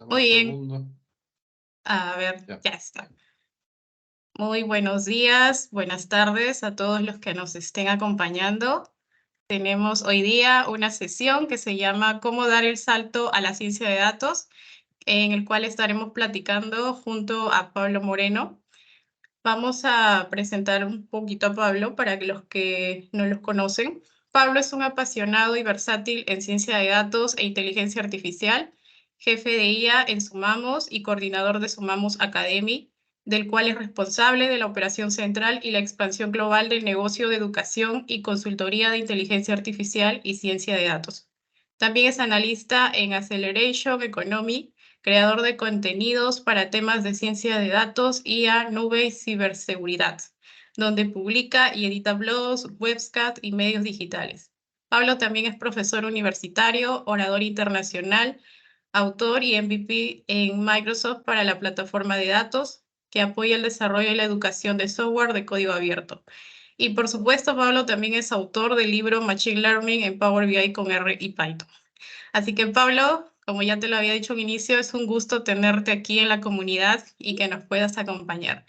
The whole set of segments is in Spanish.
Dame un Muy bien, segundo. a ver, Ya. ya está. Muy buenos días, buenas tardes a todos los que nos estén acompañando. Tenemos hoy día una sesión que se llama Cómo dar el salto a la ciencia de datos, en el cual estaremos platicando junto a Pablo Moreno. Vamos a presentar un poquito a Pablo para que los que no los conocen. Pablo es un apasionado y versátil en ciencia de datos e inteligencia artificial, jefe de IA en Sumamos y coordinador de Sumamos Academy, del cual es responsable de la operación central y la expansión global del negocio de educación y consultoría de inteligencia artificial y ciencia de datos. También es analista en Acceleration Economy, creador de contenidos para temas de ciencia de datos, IA, nube y ciberseguridad, donde publica y edita blogs, webcasts y medios digitales. Pablo también es profesor universitario, orador internacional, autor y MVP en Microsoft para la plataforma de datos, que apoya el desarrollo y la educación de software de código abierto. Y por supuesto, Pablo también es autor del libro Machine Learning en Power BI con R y Python. Así que Pablo, como ya te lo había dicho al inicio, es un gusto tenerte aquí en la comunidad y que nos puedas acompañar.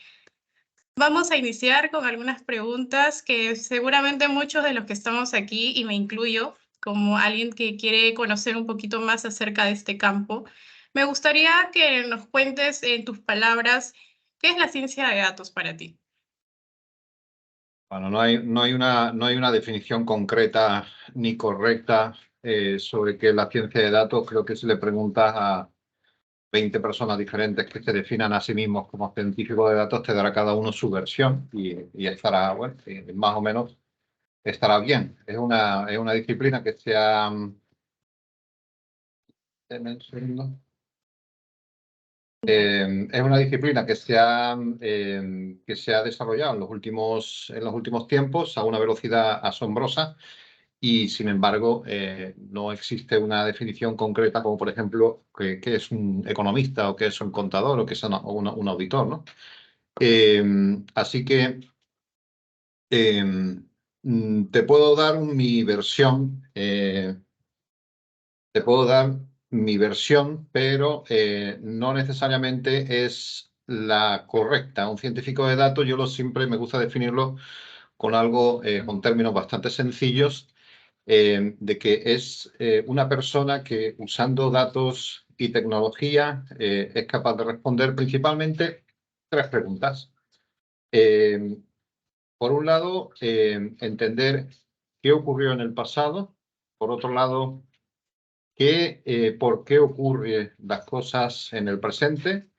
Vamos a iniciar con algunas preguntas que seguramente muchos de los que estamos aquí, y me incluyo, como alguien que quiere conocer un poquito más acerca de este campo, me gustaría que nos cuentes en tus palabras qué es la ciencia de datos para ti. Bueno, no hay una definición concreta ni correcta sobre qué es la ciencia de datos. Creo que si le preguntas a 20 personas diferentes que se definan a sí mismos como científicos de datos, te dará cada uno su versión y estará, bueno, más o menos estará bien. Es una disciplina que se ha... Deme un segundo. Es una disciplina que se ha desarrollado en los últimos tiempos a una velocidad asombrosa y, sin embargo, no existe una definición concreta como, por ejemplo, qué es un economista o qué es un contador o qué es un auditor, ¿no? Así que eh, te puedo dar mi versión, pero no necesariamente es la correcta. Un científico de datos, siempre me gusta definirlo con algo, con términos bastante sencillos, de que es una persona que, usando datos y tecnología, es capaz de responder principalmente tres preguntas. Eh, por un lado, entender qué ocurrió en el pasado. Por otro lado, por qué ocurren las cosas en el presente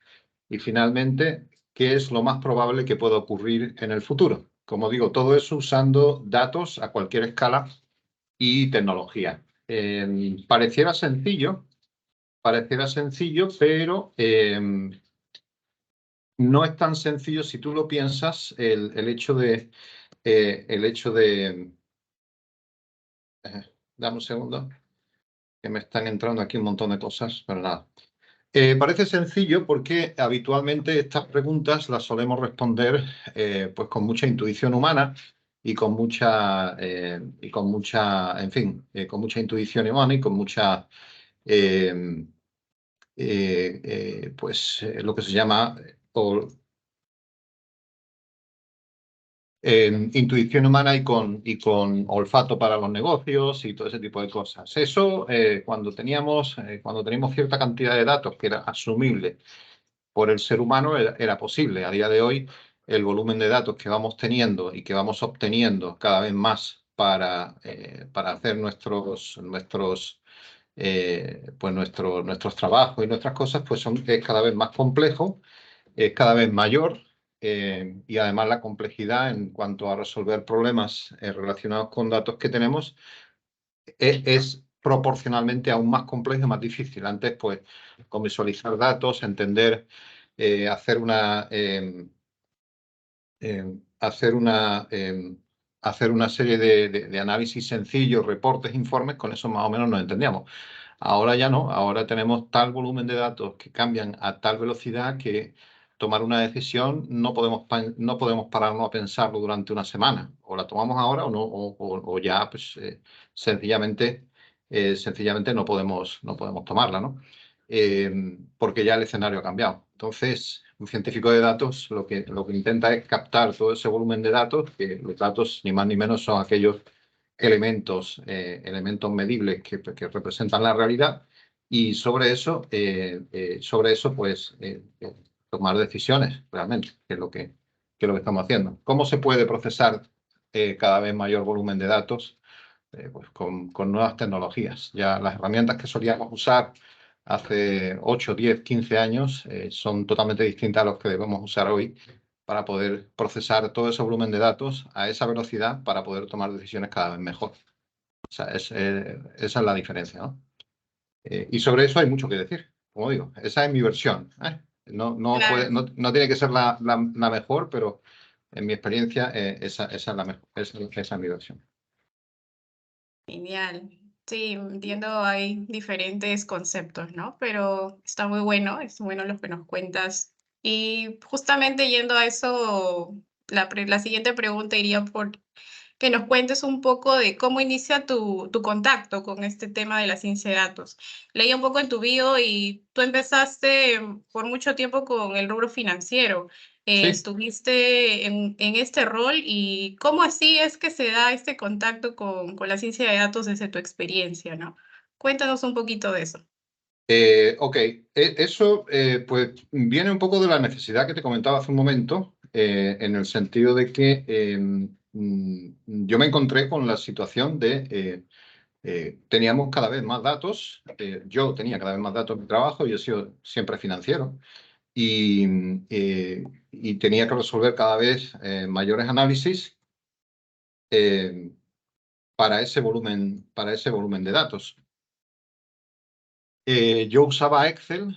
y, finalmente, qué es lo más probable que pueda ocurrir en el futuro. Como digo, todo eso usando datos a cualquier escala y tecnología. Pareciera sencillo, pero no es tan sencillo si tú lo piensas. El hecho de... dame un segundo, que me están entrando aquí un montón de cosas, pero nada. Parece sencillo porque habitualmente estas preguntas las solemos responder pues con mucha intuición humana y en fin, con mucha intuición humana y con mucha, eh, lo que se llama intuición humana y con olfato para los negocios y todo ese tipo de cosas. Eso, cuando teníamos cierta cantidad de datos que era asumible por el ser humano, era posible. A día de hoy, el volumen de datos que vamos teniendo y que vamos obteniendo cada vez más para hacer nuestros trabajos y nuestras cosas, pues es cada vez más complejo, es cada vez mayor, y además la complejidad en cuanto a resolver problemas relacionados con datos que tenemos es proporcionalmente aún más complejo y más difícil. Antes, pues, con visualizar datos, entender, hacer una, hacer una serie de análisis sencillos, reportes, informes, con eso más o menos nos entendíamos. Ahora ya no, ahora tenemos tal volumen de datos que cambian a tal velocidad que tomar una decisión no podemos pararnos a pensarlo durante una semana. O la tomamos ahora o no, o ya, pues, sencillamente no podemos tomarla, ¿no? porque ya el escenario ha cambiado. Entonces, un científico de datos lo que intenta es captar todo ese volumen de datos, que los datos ni más ni menos son aquellos elementos medibles que representan la realidad, y sobre eso, pues, tomar decisiones realmente, que es lo que estamos haciendo. ¿Cómo se puede procesar cada vez mayor volumen de datos? Pues con nuevas tecnologías. Ya las herramientas que solíamos usar hace 8, 10, 15 años son totalmente distintas a las que debemos usar hoy para poder procesar todo ese volumen de datos a esa velocidad para poder tomar decisiones cada vez mejor. O sea, esa es la diferencia, ¿no? Y sobre eso hay mucho que decir, como digo. Esa es mi versión, ¿eh? Claro. No tiene que ser la mejor, pero en mi experiencia esa es la mejor, esa es mi versión. Genial. Sí, entiendo, hay diferentes conceptos, ¿no? Pero está muy bueno, es bueno lo que nos cuentas. Y justamente yendo a eso, la siguiente pregunta iría por que nos cuentes un poco de cómo inicia tu contacto con este tema de la ciencia de datos. Leí un poco en tu bio y tú empezaste por mucho tiempo con el rubro financiero. Sí. Estuviste en este rol y cómo así es que se da este contacto con la ciencia de datos desde tu experiencia, ¿no? Cuéntanos un poquito de eso. Ok, eso pues viene un poco de la necesidad que te comentaba hace un momento, en el sentido de que yo me encontré con la situación de teníamos cada vez más datos, yo tenía cada vez más datos en mi trabajo, yo he sido siempre financiero y, y tenía que resolver cada vez mayores análisis eh, para ese volumen de datos. Yo usaba Excel,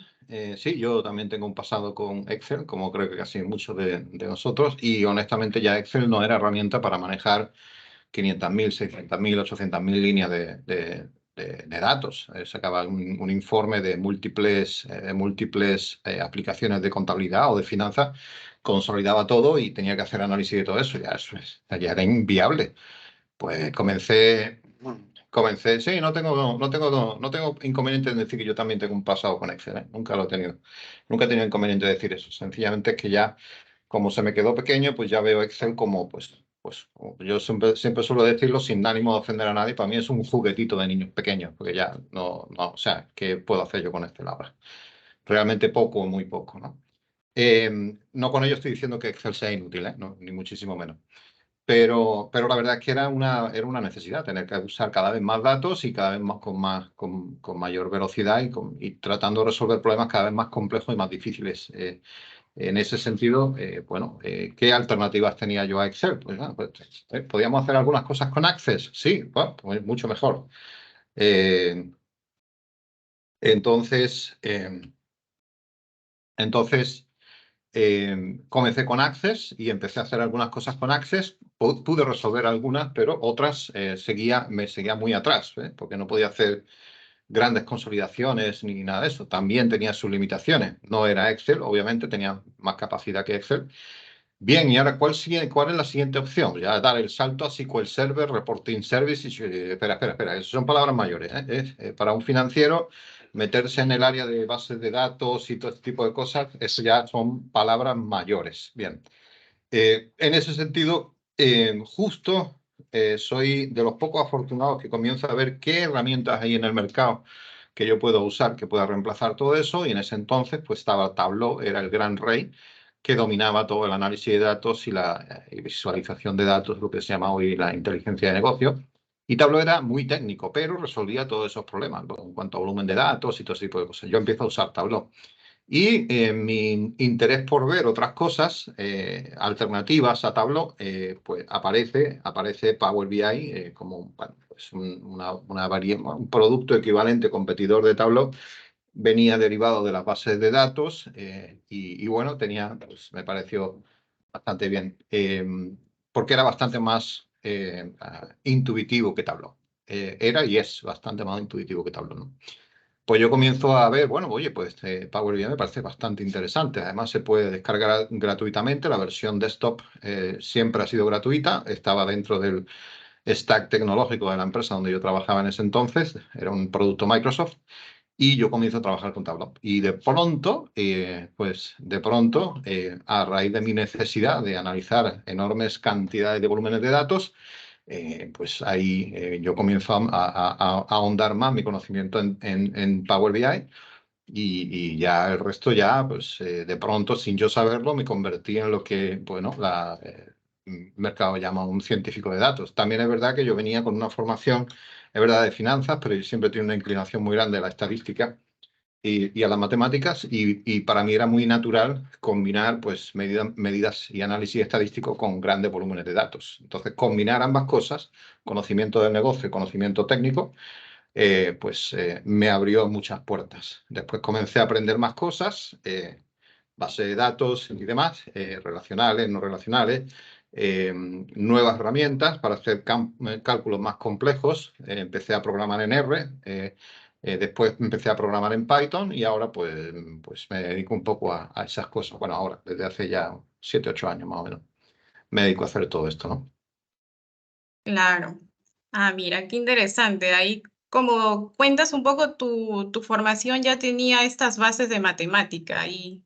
sí, yo también tengo un pasado con Excel, como creo que casi muchos de nosotros, y honestamente ya Excel no era herramienta para manejar 500.000, 600.000, 800.000 líneas de datos. Sacaba un informe de múltiples aplicaciones de contabilidad o de finanzas, consolidaba todo y tenía que hacer análisis de todo eso. Ya era inviable. Pues comencé, sí, no tengo inconveniente en decir que yo también tengo un pasado con Excel, ¿eh? Nunca lo he tenido. Nunca he tenido inconveniente de decir eso. Sencillamente es que ya, como se me quedó pequeño, pues ya veo Excel como, pues como yo siempre suelo decirlo sin ánimo de ofender a nadie, para mí es un juguetito de niños pequeños, porque ya o sea, ¿qué puedo hacer yo con Excel ahora? Realmente poco o muy poco, ¿no? No con ello estoy diciendo que Excel sea inútil, ¿eh? No, ni muchísimo menos. Pero la verdad es que era una necesidad tener que usar cada vez más datos y cada vez con mayor velocidad y tratando de resolver problemas cada vez más complejos y más difíciles. En ese sentido, bueno, ¿qué alternativas tenía yo a Excel? ¿Podíamos hacer algunas cosas con Access? Sí, bueno, pues mucho mejor. Eh, entonces, entonces comencé con Access y empecé a hacer algunas cosas con Access. Pude resolver algunas, pero otras me seguía muy atrás, porque no podía hacer grandes consolidaciones ni nada de eso. También tenía sus limitaciones. No era Excel, obviamente, tenía más capacidad que Excel. Bien, y ahora, ¿cuál es la siguiente opción? Ya dar el salto a SQL Server, Reporting Service. Espera, esas son palabras mayores, ¿eh? Para un financiero, meterse en el área de bases de datos y todo este tipo de cosas, eso ya son palabras mayores. Bien, en ese sentido, justo soy de los pocos afortunados que comienzo a ver qué herramientas hay en el mercado que yo puedo usar, que pueda reemplazar todo eso, y en ese entonces pues estaba Tableau, era el gran rey que dominaba todo el análisis de datos y la visualización de datos, lo que se llama hoy la inteligencia de negocio. Y Tableau era muy técnico, pero resolvía todos esos problemas, ¿no? En cuanto a volumen de datos y todo ese tipo de cosas. Yo empiezo a usar Tableau. Y mi interés por ver otras cosas alternativas a Tableau, pues aparece Power BI como bueno, pues un producto equivalente, competidor de Tableau. Venía derivado de las bases de datos y bueno, pues, me pareció bastante bien, porque era bastante más intuitivo que Tableau. Era y es bastante más intuitivo que Tableau, ¿no? Pues yo comienzo a ver, bueno, oye, pues Power BI me parece bastante interesante. Además, se puede descargar gratuitamente. La versión desktop siempre ha sido gratuita. Estaba dentro del stack tecnológico de la empresa donde yo trabajaba en ese entonces. Era un producto Microsoft. y yo comienzo a trabajar con Tableau. Y de pronto, a raíz de mi necesidad de analizar enormes cantidades de volúmenes de datos, pues ahí yo comienzo a ahondar más mi conocimiento en Power BI y ya el resto ya, pues de pronto, sin yo saberlo, me convertí en lo que, bueno, el mercado llama un científico de datos. También es verdad que yo venía con una formación, es verdad, de finanzas, pero yo siempre tengo una inclinación muy grande a la estadística y a las matemáticas y para mí era muy natural combinar pues medidas y análisis estadístico con grandes volúmenes de datos. Entonces, combinar ambas cosas, conocimiento del negocio y conocimiento técnico, me abrió muchas puertas. Después comencé a aprender más cosas, base de datos y demás, relacionales, no relacionales, nuevas herramientas para hacer cálculos más complejos. Empecé a programar en R, después empecé a programar en Python y ahora pues me dedico un poco a esas cosas. Bueno, ahora, desde hace ya 7, 8 años más o menos, me dedico a hacer todo esto, ¿no? Claro. Ah, mira, qué interesante. Ahí, como cuentas un poco, tu formación ya tenía estas bases de matemática y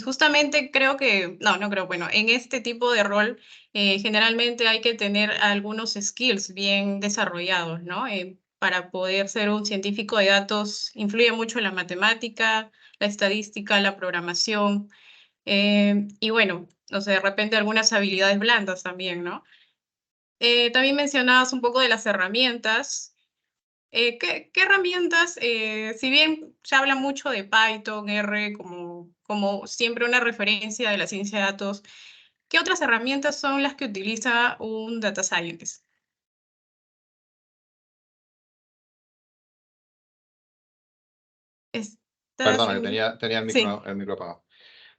justamente creo que, no, no creo, bueno, en este tipo de rol generalmente hay que tener algunos skills bien desarrollados, ¿no? Para poder ser un científico de datos influye mucho la matemática, la estadística, la programación y bueno, o sea, de repente algunas habilidades blandas también, ¿no? También mencionabas un poco de las herramientas. ¿Qué herramientas, si bien se habla mucho de Python, R, como siempre una referencia de la ciencia de datos, qué otras herramientas son las que utiliza un data scientist? ¿Estás Perdona, que en...? tenía Sí, el micro apagado.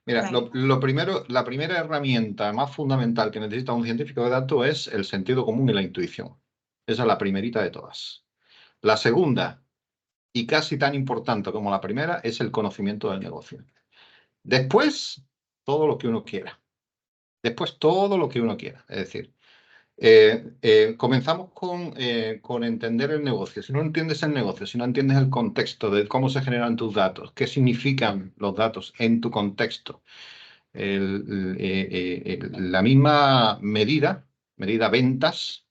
Mira, dale. lo primero, la primera herramienta más fundamental que necesita un científico de datos es el sentido común y la intuición. Esa es la primerita de todas. La segunda, y casi tan importante como la primera, es el conocimiento del negocio. Después, todo lo que uno quiera. Después, todo lo que uno quiera. Es decir, comenzamos con entender el negocio. Si no entiendes el negocio, si no entiendes el contexto de cómo se generan tus datos, qué significan los datos en tu contexto, la misma medida ventas,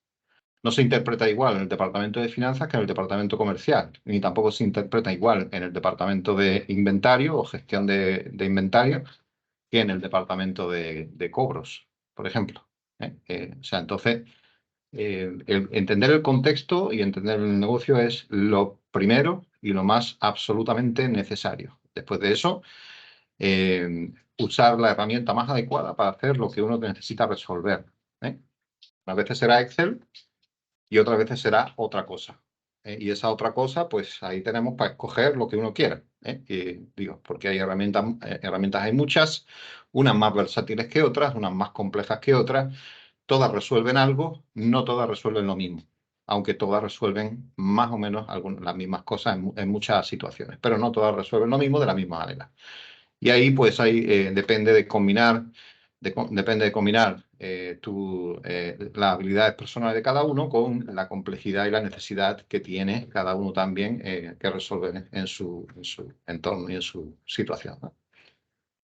no se interpreta igual en el departamento de finanzas que en el departamento comercial, ni tampoco se interpreta igual en el departamento de inventario o gestión de inventario que en el departamento de cobros, por ejemplo. O sea, entonces, entender el contexto y entender el negocio es lo primero y lo más absolutamente necesario. Después de eso, usar la herramienta más adecuada para hacer lo que uno necesita resolver. ¿eh? A veces será Excel y otras veces será otra cosa. Y esa otra cosa, pues ahí tenemos para escoger lo que uno quiera. Y digo, porque hay herramientas hay muchas, unas más versátiles que otras, unas más complejas que otras. Todas resuelven algo, no todas resuelven lo mismo, aunque todas resuelven más o menos las mismas cosas en muchas situaciones, pero no todas resuelven lo mismo de la misma manera. Y ahí, pues, depende de combinar, depende de combinar las habilidades personales de cada uno con la complejidad y la necesidad que tiene cada uno también que resolver en su entorno y en su situación, ¿no?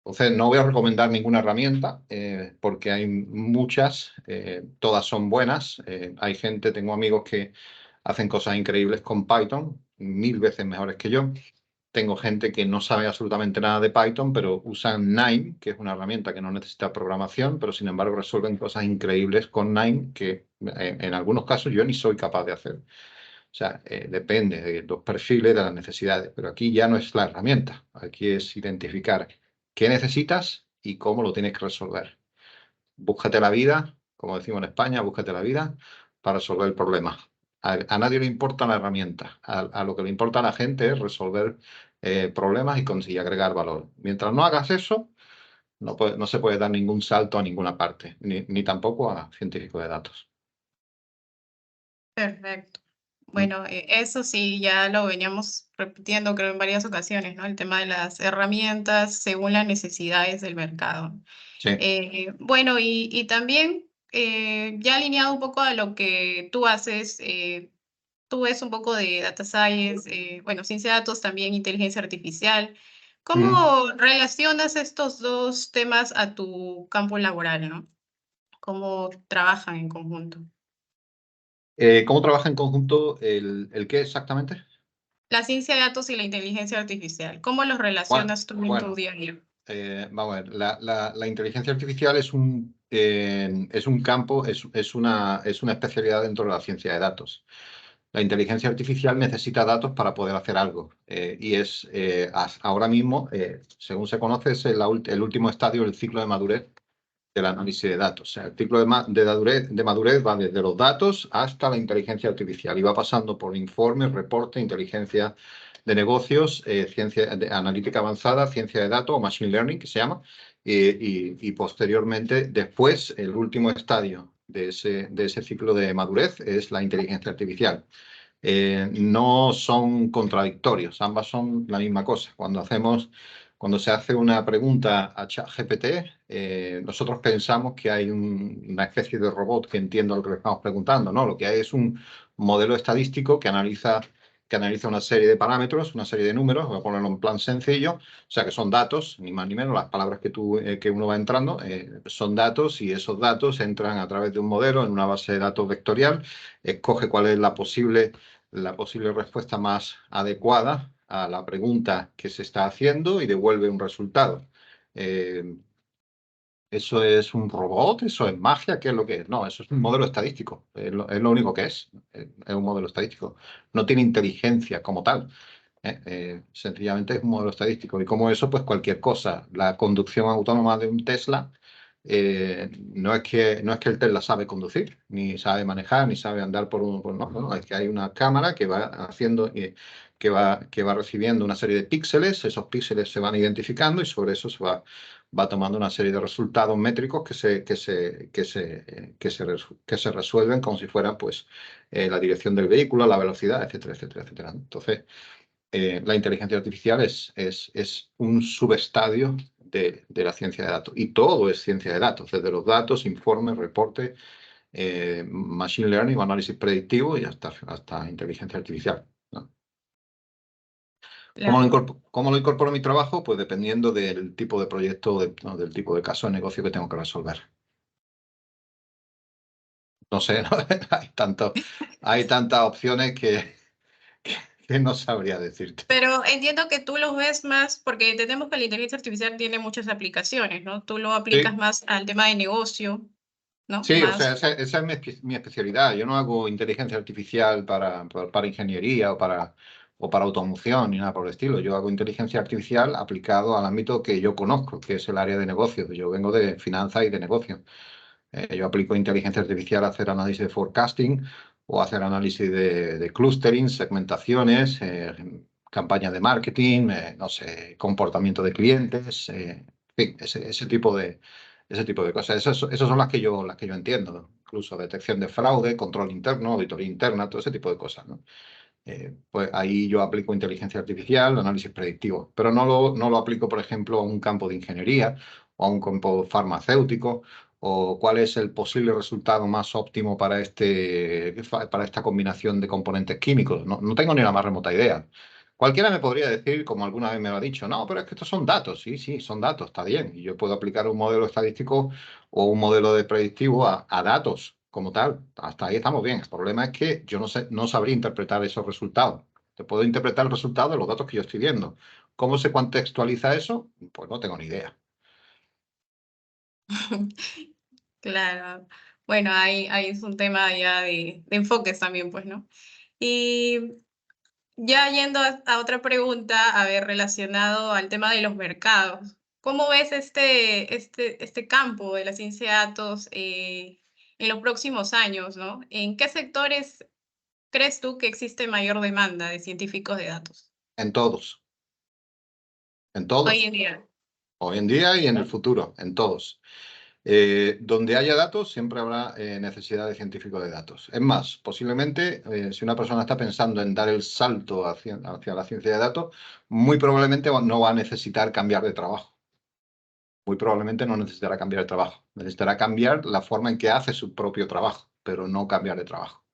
Entonces, no voy a recomendar ninguna herramienta porque hay muchas, todas son buenas. Hay gente, tengo amigos que hacen cosas increíbles con Python, 1000 veces mejores que yo. Tengo gente que no sabe absolutamente nada de Python, pero usan Nine, que es una herramienta que no necesita programación, pero sin embargo resuelven cosas increíbles con Nine que en algunos casos yo ni soy capaz de hacer. O sea, depende de los perfiles, de las necesidades, pero aquí ya no es la herramienta, aquí es identificar qué necesitas y cómo lo tienes que resolver. Búscate la vida, como decimos en España, búscate la vida para resolver el problema. A nadie le importa la herramienta, a lo que le importa a la gente es resolver problemas y conseguir agregar valor. Mientras no hagas eso, no se puede dar ningún salto a ninguna parte, ni tampoco a científico de datos. Perfecto. Mm. Bueno, eso sí, ya lo veníamos repitiendo, creo, en varias ocasiones, ¿no? El tema de las herramientas según las necesidades del mercado. Sí. Bueno, y también ya alineado un poco a lo que tú haces, tú ves un poco de data science, bueno, ciencia de datos también, inteligencia artificial. ¿Cómo relacionas estos dos temas a tu campo laboral, no? ¿Cómo trabajan en conjunto? ¿Cómo trabaja en conjunto el qué exactamente? La ciencia de datos y la inteligencia artificial, ¿cómo los Bueno, relacionas tú en tu bueno, día a día? vamos a ver, la inteligencia artificial es un campo, es una especialidad dentro de la ciencia de datos. La inteligencia artificial necesita datos para poder hacer algo ahora mismo, según se conoce, es el último estadio del ciclo de madurez del análisis de datos. O sea, el ciclo de madurez va desde los datos hasta la inteligencia artificial y va pasando por informes, reportes, inteligencia de negocios, ciencia de analítica avanzada, ciencia de datos o machine learning, que se llama, y posteriormente, después, el último estadio de ese ciclo de madurez es la inteligencia artificial. No son contradictorios, ambas son la misma cosa. Cuando se hace una pregunta a ChatGPT, nosotros pensamos que hay una especie de robot que entiende lo que le estamos preguntando, ¿no? Lo que hay es un modelo estadístico que analiza una serie de parámetros, una serie de números, voy a ponerlo en plan sencillo, o sea que son datos, ni más ni menos, las palabras que uno va entrando, son datos y esos datos entran a través de un modelo en una base de datos vectorial, escoge cuál es la posible respuesta más adecuada a la pregunta que se está haciendo y devuelve un resultado. Eh, ¿Eso es un robot? ¿Eso es magia? ¿Qué es lo que es? No, eso es un modelo estadístico. Es lo único que es. Es un modelo estadístico. No tiene inteligencia como tal. Sencillamente es un modelo estadístico. Y como eso, pues cualquier cosa. La conducción autónoma de un Tesla, no es que el Tesla sabe conducir, ni sabe manejar, ni sabe andar no, no, es que hay una cámara que va haciendo, que va recibiendo una serie de píxeles, esos píxeles se van identificando y sobre eso va tomando una serie de resultados métricos que se resuelven como si fueran pues la dirección del vehículo, la velocidad, etcétera, etcétera, etcétera. Entonces, la inteligencia artificial es un subestadio de la ciencia de datos. Y todo es ciencia de datos, desde los datos, informes, reportes, machine learning o análisis predictivo y hasta inteligencia artificial, ¿no? Claro. ¿Cómo lo incorporo a mi trabajo? Pues dependiendo del tipo de proyecto, ¿no? Del tipo de caso de negocio que tengo que resolver. No sé, ¿no? Hay tantas opciones que no sabría decirte. Pero entiendo que tú los ves más, porque entendemos que la inteligencia artificial tiene muchas aplicaciones, ¿no? Tú lo aplicas Sí, más al tema de negocio, ¿no? sí, o sea, Más. esa es mi especialidad. Yo no hago inteligencia artificial para ingeniería o para automoción ni nada por el estilo. Yo hago inteligencia artificial aplicado al ámbito que yo conozco, que es el área de negocios. Yo vengo de finanzas y de negocios. Yo aplico inteligencia artificial a hacer análisis de forecasting o hacer análisis de clustering, segmentaciones, campañas de marketing, no sé, comportamiento de clientes, en fin, ese tipo de cosas. Esas son las que yo entiendo, incluso detección de fraude, control interno, auditoría interna, todo ese tipo de cosas, ¿no? Pues ahí yo aplico inteligencia artificial, análisis predictivo, pero no lo aplico, por ejemplo, a un campo de ingeniería o a un campo farmacéutico o cuál es el posible resultado más óptimo para esta combinación de componentes químicos. No tengo ni la más remota idea. Cualquiera me podría decir, como alguna vez me lo ha dicho, no, pero es que estos son datos. Sí, sí, son datos, está bien. Y yo puedo aplicar un modelo estadístico o un modelo de predictivo a datos como tal. Hasta ahí estamos bien. El problema es que yo no sabría interpretar esos resultados. Te puedo interpretar el resultado de los datos que yo estoy viendo. ¿Cómo se contextualiza eso? Pues no tengo ni idea. Claro. Bueno, ahí es un tema ya de enfoques también, pues, ¿no? Y ya yendo a otra pregunta, a ver, relacionado al tema de los mercados. ¿Cómo ves este campo de la ciencia de datos en los próximos años, ¿no? ¿En qué sectores crees tú que existe mayor demanda de científicos de datos En todos, en hoy todos. en día? Hoy en día y en el futuro, en todos. Donde haya datos, siempre habrá necesidad de científicos de datos. Es más, posiblemente, si una persona está pensando en dar el salto hacia la ciencia de datos, muy probablemente no va a necesitar cambiar de trabajo. Muy probablemente no necesitará cambiar de trabajo. Necesitará cambiar la forma en que hace su propio trabajo, pero no cambiar de trabajo.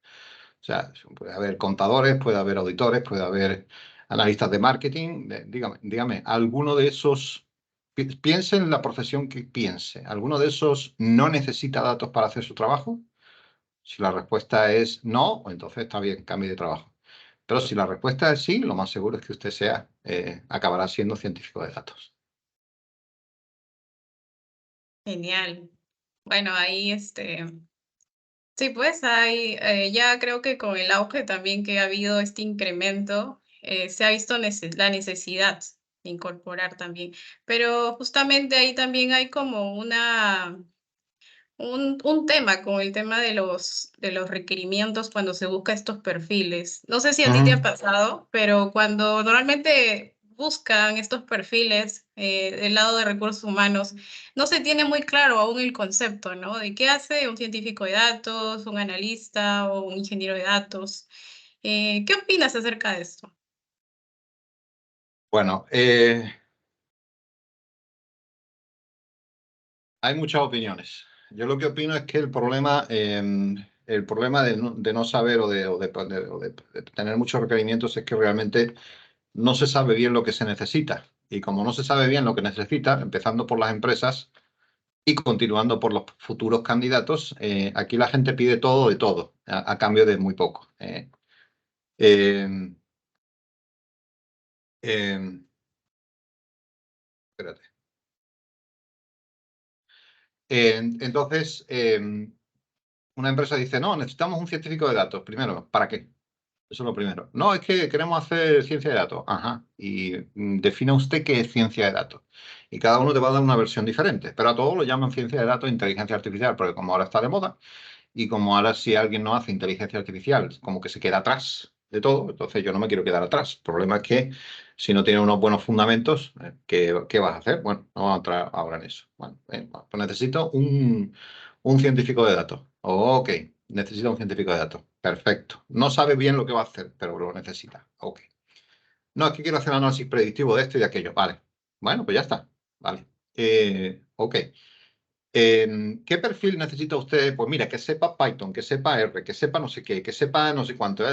O sea, puede haber contadores, puede haber auditores, puede haber analistas de marketing. Dígame, ¿alguno de esos, piense en la profesión que piense, ¿alguno de esos no necesita datos para hacer su trabajo? Si la respuesta es no, entonces está bien, cambie de trabajo. Pero si la respuesta es sí, lo más seguro es que usted acabará siendo científico de datos. Genial. Bueno, ahí sí, pues hay, ya creo que con el auge también que ha habido este incremento, se ha visto la necesidad de incorporar también. Pero justamente ahí también hay como un tema con el tema de los requerimientos cuando se busca estos perfiles. No sé si a ti te ha Ujú. pasado, pero cuando normalmente buscan estos perfiles del lado de recursos humanos, no se tiene muy claro aún el concepto, ¿no? De qué hace un científico de datos, un analista o un ingeniero de datos. ¿Qué opinas acerca de esto? Bueno, hay muchas opiniones. Yo lo que opino es que el problema de no saber o de tener muchos requerimientos es que realmente no se sabe bien lo que se necesita. Y como no se sabe bien lo que necesita, empezando por las empresas y continuando por los futuros candidatos, aquí la gente pide todo de todo, a cambio de muy poco. Eh, eh, espérate. Entonces, una empresa dice, no, necesitamos un científico de datos. Primero, ¿para qué? Eso es lo primero. No, es que queremos hacer ciencia de datos. Ajá. Y defina usted qué es ciencia de datos. Y cada uno te va a dar una versión diferente. Pero a todos lo llaman ciencia de datos e inteligencia artificial, porque como ahora está de moda, y como ahora si alguien no hace inteligencia artificial, como que se queda atrás de todo, entonces yo no me quiero quedar atrás. El problema es que si no tienes unos buenos fundamentos, ¿qué vas a hacer? Bueno, no vamos a entrar ahora en eso. Bueno, pues necesito un científico de datos. Ok, necesita un científico de datos. Perfecto. No sabe bien lo que va a hacer, pero lo necesita. Ok. No, es que quiero hacer análisis predictivo de esto y de aquello. Vale. Bueno, pues ya está. Vale. Ok. ¿Qué perfil necesita usted? Pues mira, que sepa Python, que sepa R, que sepa no sé qué, que sepa no sé cuánto.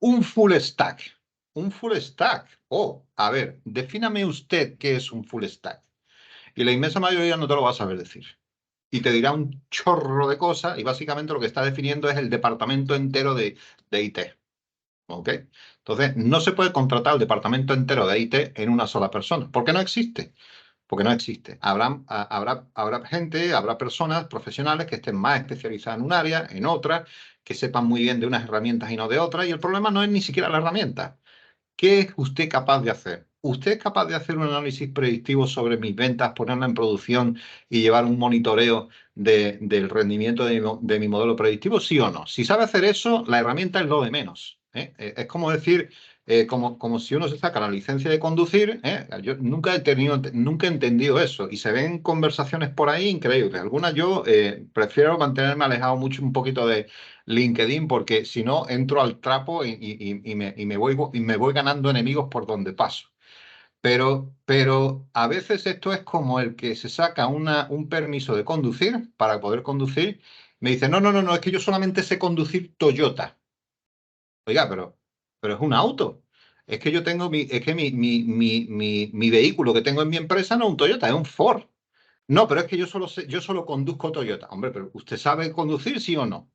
Un full stack. Un full stack. Oh, a ver, defíname usted qué es un full stack. Y la inmensa mayoría no te lo va a saber decir. Y te dirá un chorro de cosas y básicamente lo que está definiendo es el departamento entero de IT. ¿Ok? Entonces, no se puede contratar el departamento entero de IT en una sola persona, porque no existe. Porque no existe. Habrá gente, habrá personas profesionales que estén más especializadas en un área, en otra, que sepan muy bien de unas herramientas y no de otras, y el problema no es ni siquiera la herramienta. ¿Qué es usted capaz de hacer? ¿Usted es capaz de hacer un análisis predictivo sobre mis ventas, ponerla en producción y llevar un monitoreo del rendimiento de mi modelo predictivo? ¿Sí o no? Si sabe hacer eso, la herramienta es lo de menos. Es como decir, como si uno se saca la licencia de conducir. Yo nunca he entendido eso. Y se ven conversaciones por ahí increíbles. Algunas yo prefiero mantenerme alejado mucho un poquito de LinkedIn, porque si no entro al trapo y me voy ganando enemigos por donde paso. Pero a veces esto es como el que se saca un permiso de conducir para poder conducir. Me dice, no, no, no, no, es que yo solamente sé conducir Toyota. Oiga, pero es un auto. Es que yo tengo es que mi vehículo que tengo en mi empresa no es un Toyota, es un Ford. No, pero es que yo solo conduzco Toyota. Hombre, pero ¿usted sabe conducir, sí o no?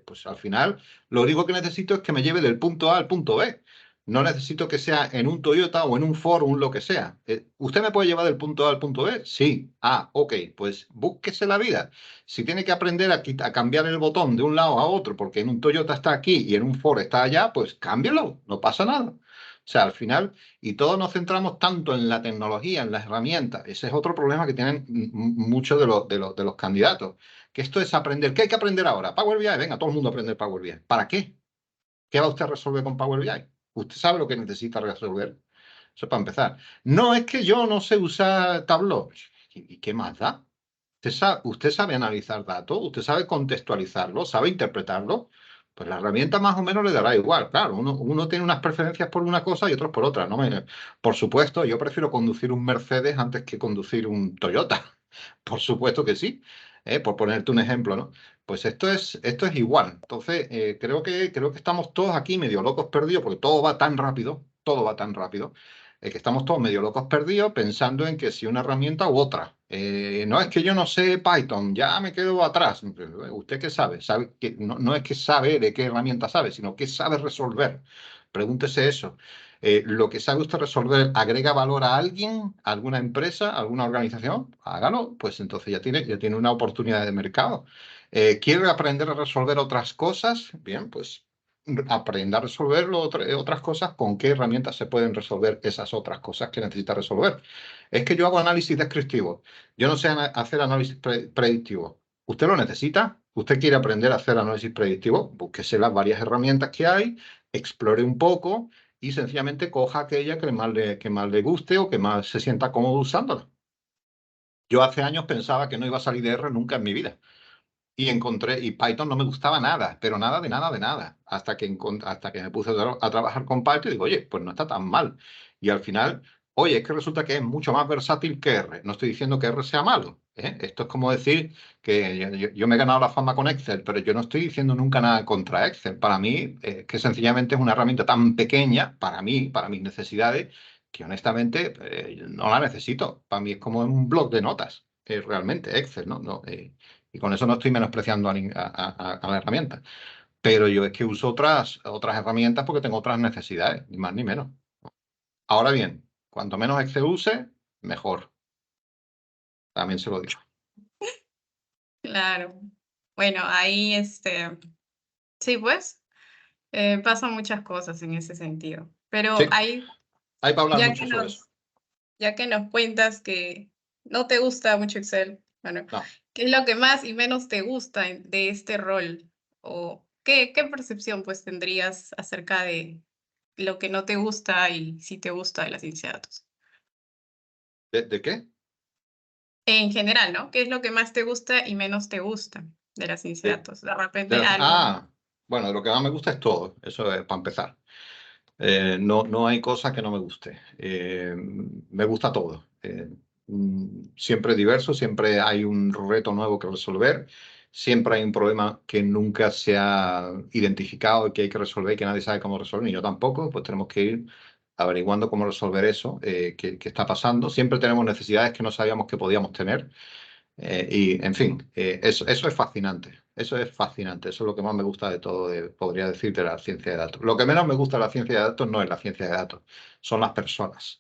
Pues al final lo único que necesito es que me lleve del punto A al punto B. No necesito que sea en un Toyota o en un Ford o un lo que sea. ¿Usted me puede llevar del punto A al punto B? Sí. Ah, ok, pues búsquese la vida. Si tiene que aprender a cambiar el botón de un lado a otro porque en un Toyota está aquí y en un Ford está allá, pues cámbialo, no pasa nada. O sea, al final y todos nos centramos tanto en la tecnología, en las herramientas. Ese es otro problema que tienen muchos de los candidatos. Que esto es aprender. ¿Qué hay que aprender ahora? Power BI. Venga, todo el mundo aprende Power BI. ¿Para qué? ¿Qué va usted a resolver con Power BI? Usted sabe lo que necesita resolver. Eso para empezar. No, es que yo no sé usar Tableau. ¿Y qué más da? ¿Usted sabe analizar datos? ¿Usted sabe contextualizarlo? ¿Sabe interpretarlo? Pues la herramienta más o menos le dará igual. Claro, uno tiene unas preferencias por una cosa y otros por otra, ¿no? Por supuesto, yo prefiero conducir un Mercedes antes que conducir un Toyota. Por supuesto que sí, por ponerte un ejemplo, ¿no? Pues esto es igual. Entonces, creo que estamos todos aquí medio locos perdidos, porque todo va tan rápido, que estamos todos medio locos perdidos pensando en que si una herramienta u otra. No es que yo no sé Python, ya me quedo atrás. ¿Usted qué sabe? Sabe que, no es que sabe de qué herramienta sabe, sino que sabe resolver. Pregúntese eso. Lo que sabe usted resolver, ¿agrega valor a alguien, a alguna empresa, a alguna organización? Hágalo, pues entonces ya tiene una oportunidad de mercado. ¿Quiere aprender a resolver otras cosas? Bien, pues aprenda a resolver otras cosas. ¿Con qué herramientas se pueden resolver esas otras cosas que necesita resolver? Es que yo hago análisis descriptivo. Yo no sé hacer análisis predictivo. ¿Usted lo necesita? ¿Usted quiere aprender a hacer análisis predictivo? Búsquese las varias herramientas que hay, explore un poco y sencillamente coja aquella que más le guste o que más se sienta cómodo usándola. Yo hace años pensaba que no iba a salir de R nunca en mi vida. Y Python no me gustaba nada, pero nada de nada de nada. Hasta que me puse a trabajar con Python y digo, oye, pues no está tan mal. Y al final, oye, es que resulta que es mucho más versátil que R. No estoy diciendo que R sea malo, ¿eh? Esto es como decir que yo me he ganado la fama con Excel, pero yo no estoy diciendo nunca nada contra Excel. Para mí, que sencillamente es una herramienta tan pequeña, para mí, para mis necesidades, que honestamente no la necesito. Para mí es como un bloc de notas, realmente Excel, ¿no? Y con eso no estoy menospreciando a la herramienta. Pero yo es que uso otras herramientas porque tengo otras necesidades, ni más ni menos. Ahora bien, cuanto menos Excel use, mejor. También se lo digo. Claro. Bueno, ahí, sí, pues, pasan muchas cosas en ese sentido. Pero Sí, ahí, hay para hablar ya que mucho sobre eso. nos, ya que nos cuentas que no te gusta mucho Excel, bueno, No. ¿qué es lo que más y menos te gusta de este rol? ¿O qué percepción pues tendrías acerca de lo que no te gusta y si te gusta de la ciencia de datos? ¿De qué? En general, ¿no? ¿Qué es lo que más te gusta y menos te gusta de la ciencia de De, datos? De repente algo. bueno, lo que más me gusta es todo. Eso es para empezar. No hay cosa que no me guste. Me gusta todo. Siempre es diverso, siempre hay un reto nuevo que resolver, siempre hay un problema que nunca se ha identificado y que hay que resolver y que nadie sabe cómo resolver, ni yo tampoco, pues tenemos que ir averiguando cómo resolver eso que está pasando. Siempre tenemos necesidades que no sabíamos que podíamos tener. Y, en fin, eso es fascinante. Eso es fascinante. Eso es lo que más me gusta de todo, podría decir, de la ciencia de datos. Lo que menos me gusta de la ciencia de datos no es la ciencia de datos, son las personas.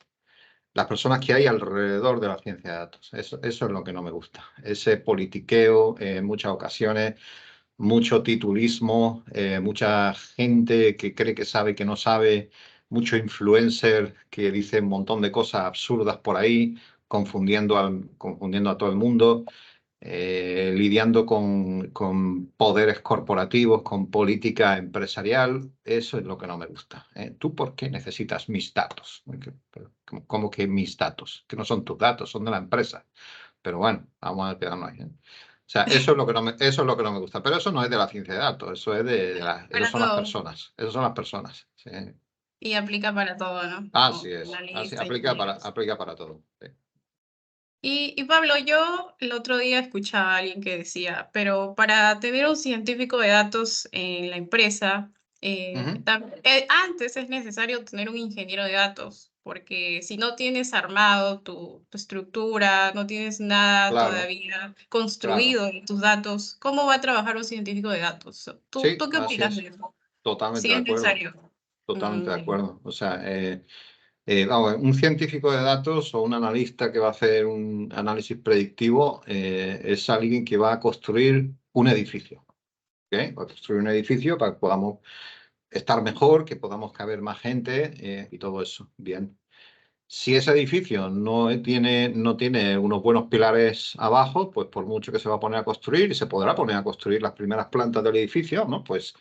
Las personas que hay alrededor de la ciencia de datos. Eso es lo que no me gusta. Ese politiqueo, en muchas ocasiones, mucho titulismo, mucha gente que cree que sabe que no sabe, mucho influencer que dice un montón de cosas absurdas por ahí, confundiendo a todo el mundo, lidiando con poderes corporativos, con política empresarial. Eso es lo que no me gusta. ¿Tú por qué necesitas mis datos? ¿Cómo que mis datos? Que no son tus datos, son de la empresa. Pero bueno, vamos a quedarnos ahí. O sea, eso es lo que no me gusta. Pero eso no es de la ciencia de datos, eso es esas Para son las todo. personas. Esas son las personas. Sí. Y aplica para todo, ¿no? Así Como es. Así analista, aplica para, ingenieros. aplica para todo. Sí. Y Pablo, yo el otro día escuchaba a alguien que decía, pero para tener un científico de datos en la empresa, Ujú. antes es necesario tener un ingeniero de datos, porque si no tienes armado tu estructura, no tienes nada Claro, todavía claro. construido en tus datos, ¿cómo va a trabajar un científico de datos? ¿Tú, Sí, tú qué así opinas es. de eso? Totalmente Sí de es acuerdo. necesario. Totalmente de Bueno, acuerdo. O sea, vamos, un científico de datos o un analista que va a hacer un análisis predictivo es alguien que va a construir un edificio. ¿Ok? Va a construir un edificio para que podamos estar mejor, que podamos caber más gente y todo eso. Bien. Si ese edificio no tiene unos buenos pilares abajo, pues por mucho que se va a poner a construir, y se podrá poner a construir las primeras plantas del edificio, ¿no? Pues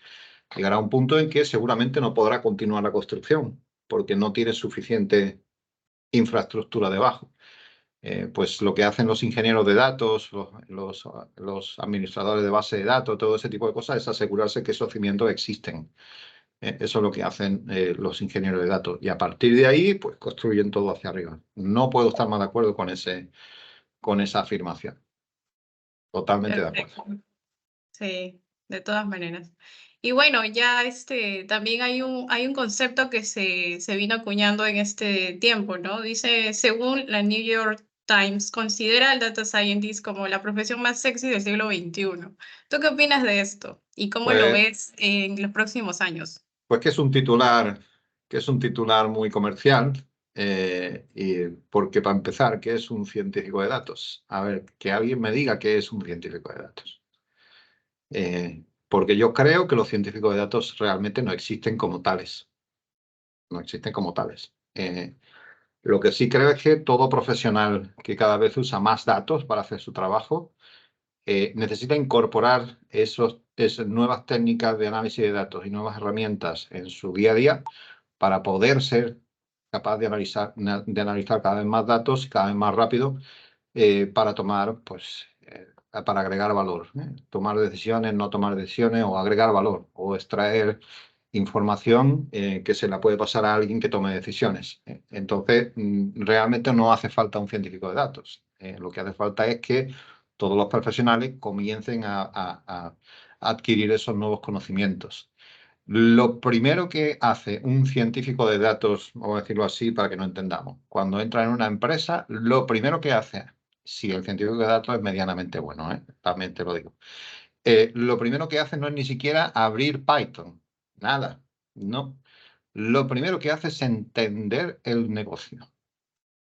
llegará un punto en que seguramente no podrá continuar la construcción, porque no tiene suficiente infraestructura debajo. Pues lo que hacen los ingenieros de datos, los administradores de base de datos, todo ese tipo de cosas, es asegurarse que esos cimientos existen. Eso es lo que hacen los ingenieros de datos. Y a partir de ahí, pues construyen todo hacia arriba. No puedo estar más de acuerdo con esa afirmación. Totalmente de acuerdo. perfecto. Sí, de todas maneras. Y bueno, ya también hay un concepto que se vino acuñando en este tiempo, ¿no? Dice, según la New York Times, considera al data scientist como la profesión más sexy del siglo XXI. ¿Tú qué opinas de esto? ¿Y cómo lo Pues, ves en los próximos años? pues que es un titular muy comercial, y porque para empezar, ¿qué es un científico de datos? A ver, que alguien me diga qué es un científico de datos. Porque yo creo que los científicos de datos realmente no existen como tales. No existen como tales. Lo que sí creo es que todo profesional que cada vez usa más datos para hacer su trabajo, necesita incorporar esas nuevas técnicas de análisis de datos y nuevas herramientas en su día a día para poder ser capaz de analizar cada vez más datos y cada vez más rápido, para tomar, pues, para agregar valor, ¿eh? Tomar decisiones, no tomar decisiones, o agregar valor, o extraer información, que se la puede pasar a alguien que tome decisiones, ¿eh? Entonces, realmente no hace falta un científico de datos. Lo que hace falta es que todos los profesionales comiencen a adquirir esos nuevos conocimientos. Lo primero que hace un científico de datos, vamos a decirlo así para que no entendamos, cuando entra en una empresa, lo primero que hace, si el científico de datos es medianamente bueno, también te lo digo, lo primero que hace no es ni siquiera abrir Python, nada, no. Lo primero que hace es entender el negocio,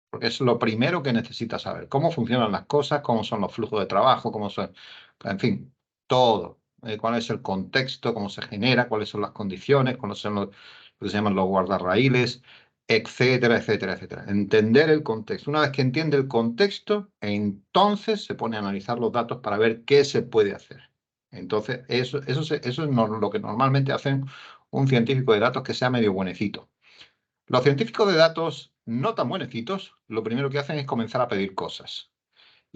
porque es lo primero que necesita saber, cómo funcionan las cosas, cómo son los flujos de trabajo, cómo son, en fin, todo. Cuál es el contexto, cómo se genera, cuáles son las condiciones, cuáles son lo que se llaman los guardarraíles, etcétera, etcétera, etcétera. Entender el contexto. Una vez que entiende el contexto, entonces se pone a analizar los datos para ver qué se puede hacer. Entonces, eso es lo que normalmente hacen un científico de datos que sea medio buenecito. Los científicos de datos no tan buenecitos, lo primero que hacen es comenzar a pedir cosas.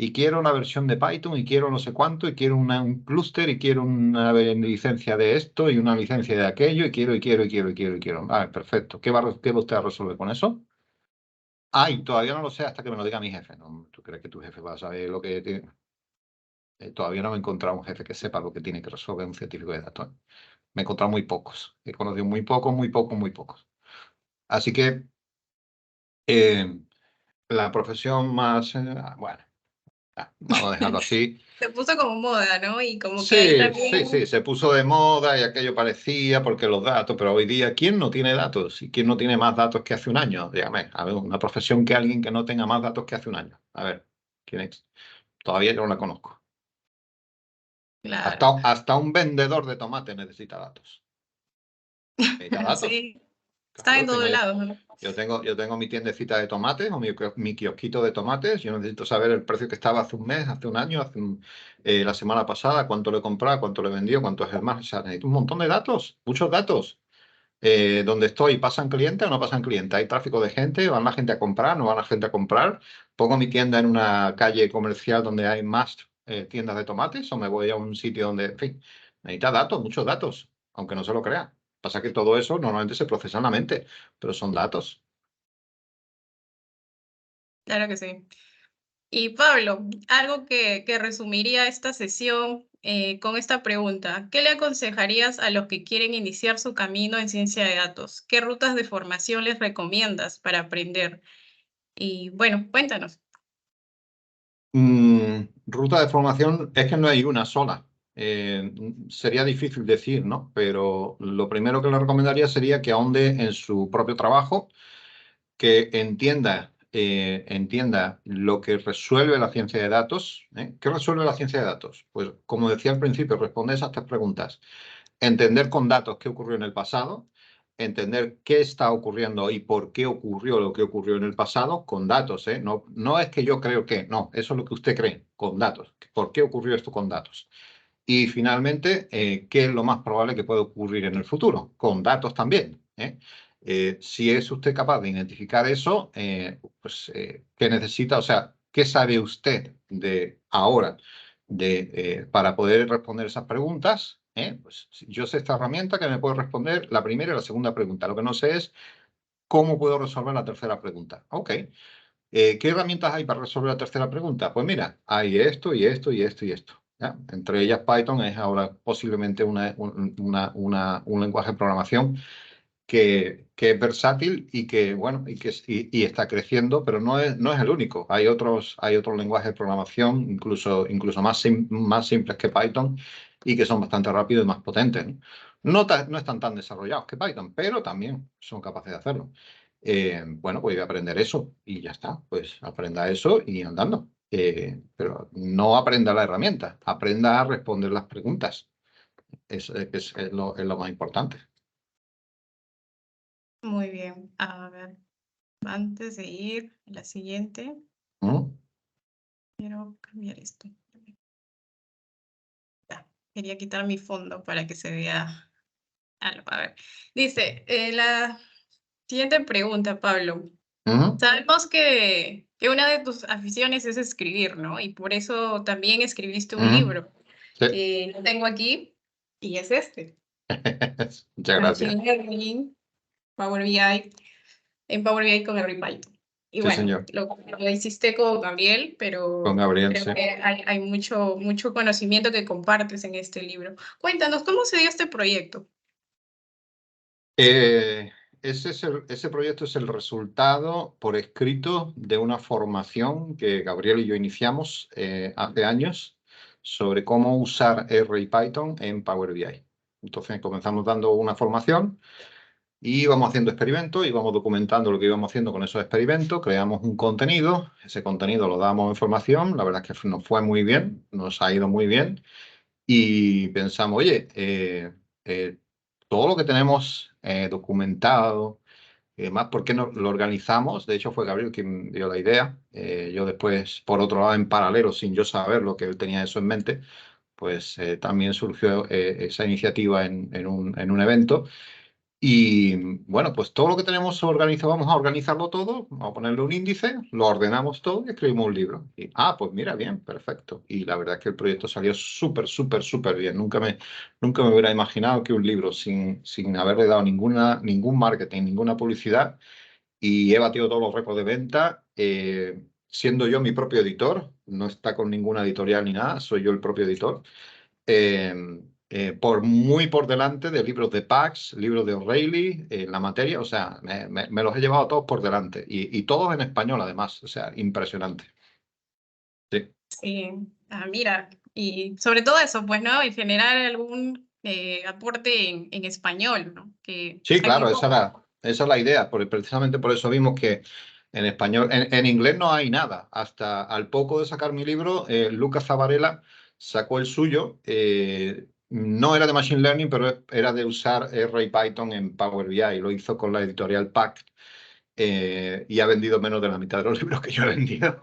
Y quiero una versión de Python, y quiero no sé cuánto, y quiero un clúster, y quiero una licencia de esto, y una licencia de aquello, y quiero, y quiero, y quiero, y quiero, y quiero. Vale, perfecto. ¿Qué va usted a resolver con eso? Ay, todavía no lo sé hasta que me lo diga mi jefe. No, ¿tú crees que tu jefe va a saber lo que tiene? Todavía no me he encontrado un jefe que sepa lo que tiene que resolver un científico de datos. Me he encontrado muy pocos. He conocido muy pocos, muy pocos, muy pocos. Así que, eh, la profesión más, bueno, vamos a dejarlo así. Se puso como moda, ¿no? Y como que ahí Sí, sí, también, sí, se puso de moda y aquello parecía porque los datos, pero hoy día, ¿quién no tiene datos? ¿Y quién no tiene más datos que hace un año? Dígame, a ver, una profesión que alguien que no tenga más datos que hace un año. A ver, ¿quién es? Todavía yo no la conozco. claro, Hasta un vendedor de tomate necesita datos. Necesita datos. sí, está en Claro, todos lados, ¿no? yo tengo mi tiendecita de tomates, o mi kiosquito de tomates. Yo necesito saber el precio que estaba hace un mes, hace un año, la semana pasada, cuánto le he comprado, cuánto le he vendido, cuánto es el más. O sea, necesito un montón de datos, muchos datos. ¿Dónde estoy? ¿Pasan clientes o no pasan clientes? ¿Hay tráfico de gente? ¿Van la gente a comprar? ¿No van la gente a comprar? ¿Pongo mi tienda en una calle comercial donde hay más, tiendas de tomates, o me voy a un sitio donde, en fin, necesita datos, muchos datos, aunque no se lo crea? Pasa que todo eso normalmente se procesa en la mente, pero son datos. Claro que sí. Y Pablo, algo que resumiría esta sesión con esta pregunta, ¿qué le aconsejarías a los que quieren iniciar su camino en ciencia de datos? ¿Qué rutas de formación les recomiendas para aprender? Y bueno, cuéntanos. Ruta de formación es que no hay una sola. Sería difícil decir, ¿no? Pero lo primero que le recomendaría sería que ahonde en su propio trabajo, que entienda lo que resuelve la ciencia de datos, ¿eh? ¿Qué resuelve la ciencia de datos? Pues, como decía al principio, responder esas tres preguntas. Entender con datos qué ocurrió en el pasado, entender qué está ocurriendo y por qué ocurrió lo que ocurrió en el pasado con datos, ¿eh? No, no es que yo creo que, no, eso es lo que usted cree, con datos. ¿Por qué ocurrió esto con datos? Y finalmente, ¿qué es lo más probable que pueda ocurrir en el futuro? Con datos también, ¿eh? Si es usted capaz de identificar eso, pues, ¿qué necesita? O sea, ¿qué sabe usted de ahora para poder responder esas preguntas? Pues, yo sé esta herramienta que me puede responder la primera y la segunda pregunta. Lo que no sé es cómo puedo resolver la tercera pregunta. Ok. ¿Qué herramientas hay para resolver la tercera pregunta? Pues mira, hay esto y esto y esto y esto. ¿ya? Entre ellas Python es ahora posiblemente un lenguaje de programación que es versátil y que, bueno, y está creciendo, pero no es el único. Hay otros lenguajes de programación, incluso más simples que Python, y que son bastante rápidos y más potentes, ¿no? No están tan desarrollados que Python, pero también son capaces de hacerlo. Bueno, pues voy a aprender eso y ya está. Pues aprenda eso y andando. Pero no aprenda la herramienta, aprenda a responder las preguntas. Es lo más importante. Muy bien. A ver, antes de ir a la siguiente, ¿Mm? quiero cambiar esto. Ya, quería quitar mi fondo para que se vea algo. A ver, dice, la siguiente pregunta, Pablo. ¿Mm? Sabemos que una de tus aficiones es escribir, ¿no? Y por eso también escribiste un ¿Mm? libro Sí. que lo tengo aquí y es este. Muchas gracias. Machine Learning, Power BI, en Power BI con Harry Python. Y Sí, bueno, señor. lo hiciste con Gabriel, Con pero Gabriel, creo sí. que hay mucho conocimiento que compartes en este libro. Cuéntanos, ¿cómo se dio este proyecto? Eh, ese proyecto es el resultado por escrito de una formación que Gabriel y yo iniciamos hace años sobre cómo usar R y Python en Power BI. Entonces comenzamos dando una formación y íbamos haciendo experimentos, íbamos documentando lo que íbamos haciendo con esos experimentos, creamos un contenido, ese contenido lo damos en formación, la verdad es que nos fue muy bien, nos ha ido muy bien. Y pensamos, oye, todo lo que tenemos documentado y demás, ¿por qué no lo organizamos? De hecho, fue Gabriel quien dio la idea. Yo después, por otro lado, en paralelo, sin yo saber lo que él tenía eso en mente, pues también surgió esa iniciativa en un evento. Y bueno, pues todo lo que tenemos organizado, vamos a organizarlo todo, vamos a ponerle un índice, lo ordenamos todo y escribimos un libro. Y, pues mira, bien, perfecto. Y la verdad es que el proyecto salió súper bien. Nunca me hubiera imaginado que un libro sin haberle dado ningún marketing, ninguna publicidad, y he batido todos los récords de venta, siendo yo mi propio editor, no está con ninguna editorial ni nada, soy yo el propio editor eh, muy por delante de libros de Pax, libros de O'Reilly, la materia, o sea, me los he llevado todos por delante y todos en español además, o sea, impresionante. Sí, Sí, mira, y sobre todo eso, pues, ¿no? Y generar algún aporte en español, ¿no? Que sí, aquí claro, esa es la idea, precisamente por eso vimos que en español, en inglés no hay nada. Hasta al poco de sacar mi libro, Lucas Zavarela sacó el suyo. No era de Machine Learning, pero era de usar R y Python en Power BI. Lo hizo con la editorial PAC. Y ha vendido menos de la mitad de los libros que yo he vendido.